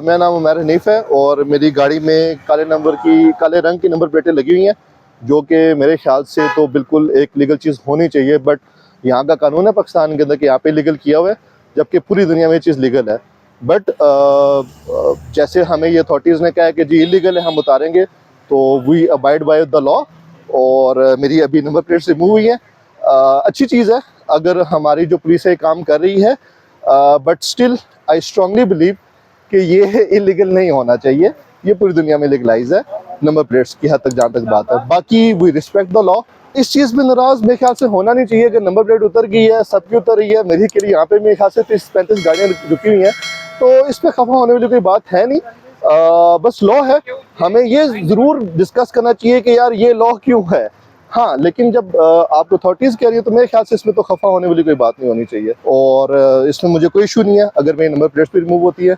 मेरा नाम उमर हनीफ है और मेरी गाड़ी में काले रंग की नंबर प्लेटें लगी हुई हैं, जो कि मेरे ख्याल से तो बिल्कुल एक लीगल चीज़ होनी चाहिए। बट यहाँ का कानून है पाकिस्तान के अंदर कि यहाँ पे लीगल किया हुआ है, जबकि पूरी दुनिया में ये चीज़ लीगल है। बट जैसे हमें ये अथॉरिटीज़ ने कहा है कि जी इलीगल है, हम उतारेंगे, तो we abide by the law. और मेरी अभी नंबर प्लेट्स रिमूव हुई हैं। अच्छी चीज़ है अगर हमारी जो पुलिस है काम कर रही है, but still I strongly believe कि ये इलीगल नहीं होना चाहिए। ये पूरी दुनिया में लीगलाइज है नंबर प्लेट्स की हद तक, जहाँ तक बात है। बाकी वी रिस्पेक्ट द लॉ। इस चीज़ में नाराज मेरे ख्याल से होना नहीं चाहिए कि नंबर प्लेट उतर गई है, सबकी उतर रही है, मेरी के लिए यहाँ पे मेरे ख्याल से 30-35 गाड़ियाँ रुकी हुई हैं, तो इस पर खफा होने वाली कोई बात है नहीं। बस लॉ है, हमें ये ज़रूर डिस्कस करना चाहिए कि यार ये लॉ क्यों है। हाँ, लेकिन जब आप अथॉरिटीज़ कह रही है तो मेरे ख्याल से इसमें तो खफा होने वाली कोई बात नहीं होनी चाहिए। और इसमें मुझे कोई इशू नहीं है अगर मेरी नंबर प्लेट्स भी रिमूव होती है।